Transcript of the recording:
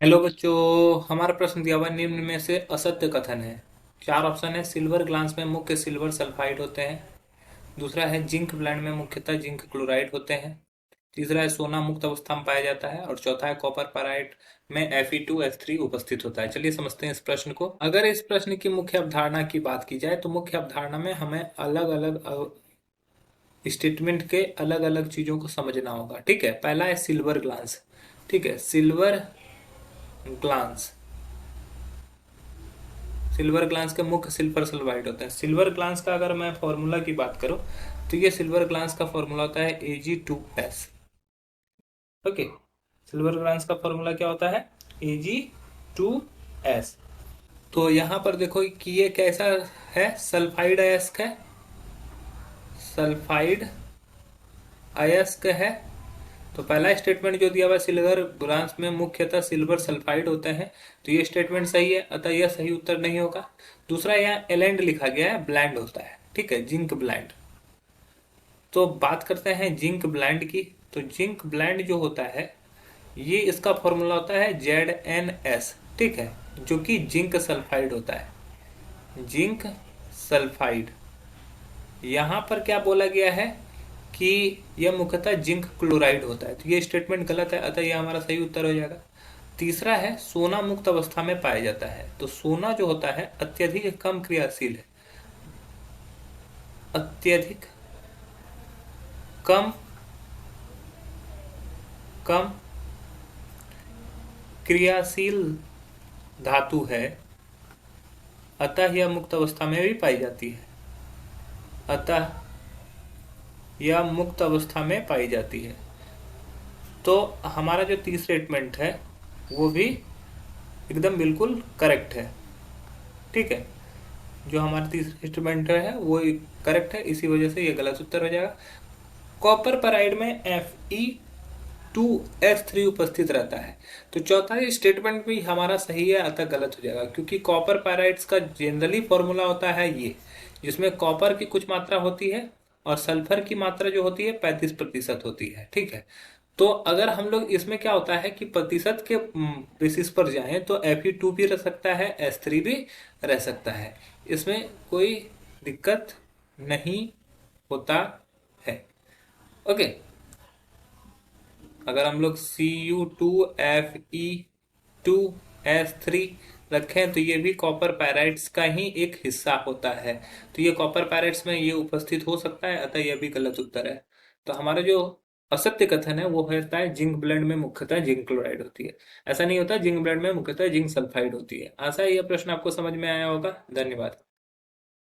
Hello बच्चों। हमारा प्रश्न दिया हुआ है, निम्न में से असत्य कथन है। चार ऑप्शन है। सिल्वर ग्लास में मुख्य सिल्वर सल्फाइड होते हैं। दूसरा है जिंक ब्लेंड में मुख्यतः जिंक क्लोराइड होते हैं। तीसरा है सोना मुक्त अवस्था में पाया जाता है। और चौथा है कॉपर पैराइड में Fe2S3 उपस्थित होता है। चलिए समझते हैं इस प्रश्न को। अगर इस प्रश्न की मुख्य अवधारणा की बात की जाए तो मुख्य अवधारणा में हमें अलग अलग स्टेटमेंट के अलग अलग चीजों को समझना होगा। ठीक है, पहला है सिल्वर ग्लास। ठीक है, सिल्वर ग्लास, सिल्वर ग्लास के मुख्य सिल्वर सल्फाइड होते हैं। सिल्वर ग्लास का अगर मैं फॉर्मूला की बात करूं तो ये सिल्वर ग्लास का फॉर्मूला होता है Ag2S। ओके, सिल्वर ग्लास का फॉर्मूला क्या होता है? Ag2S। तो यहां पर देखो कि ये कैसा है, सल्फाइड अयस्क है, सल्फाइड अयस्क है। तो पहला स्टेटमेंट जो दिया हुआ है, सिल्वर ग्लास में मुख्यतः सिल्वर सल्फाइड होते हैं, तो ये स्टेटमेंट सही है, अतः यह सही उत्तर नहीं होगा। दूसरा, यहाँ एलेंड लिखा गया है, ब्लैंड होता है। ठीक है, जिंक ब्लैंड। तो बात करते हैं जिंक ब्लैंड की। तो जिंक ब्लैंड जो होता है, ये इसका फॉर्मूला होता है ZnS। ठीक है, जो कि जिंक सल्फाइड होता है, जिंक सल्फाइड। यहाँ पर क्या बोला गया है कि यह मुख्यतः जिंक क्लोराइड होता है, तो ये स्टेटमेंट गलत है, अतः यह हमारा सही उत्तर हो जाएगा। तीसरा है सोना मुक्त अवस्था में पाया जाता है। तो सोना जो होता है अत्यधिक कम क्रियाशील है, अत्यधिक कम कम क्रियाशील धातु है, अतः यह मुक्त अवस्था में भी पाई जाती है, अतः यह मुक्त अवस्था में पाई जाती है। तो हमारा जो तीसरा स्टेटमेंट है वो भी एकदम बिल्कुल करेक्ट है। ठीक है, जो हमारा तीसरा स्टेटमेंट है वो करेक्ट है, इसी वजह से ये गलत उत्तर हो जाएगा। कॉपर पैराइड में Fe2S3 उपस्थित रहता है। तो चौथा स्टेटमेंट भी हमारा सही है, अतः गलत हो जाएगा, क्योंकि कॉपर पैराइड्स का जनरली फॉर्मूला होता है ये, जिसमें कॉपर की कुछ मात्रा होती है और सल्फर की मात्रा जो होती है 35% होती है। ठीक है, तो अगर हम लोग इसमें क्या होता है कि प्रतिशत के बेसिस पर जाएं तो Fe2 भी रह सकता है, S3 भी रह सकता है, इसमें कोई दिक्कत नहीं होता है। ओके, अगर हम लोग Cu2Fe2S3 रखें तो ये भी कॉपर पैराइड्स का ही एक हिस्सा होता है, तो ये कॉपर पैराइड्स में ये उपस्थित हो सकता है, अतः यह भी गलत उत्तर है। तो हमारा जो असत्य कथन है वो होता है जिंक ब्लेंड में मुख्यतः जिंक क्लोराइड होती है। ऐसा नहीं होता, जिंक ब्लेंड में मुख्यतः जिंक सल्फाइड होती है। आशा है यह प्रश्न आपको समझ में आया होगा। धन्यवाद।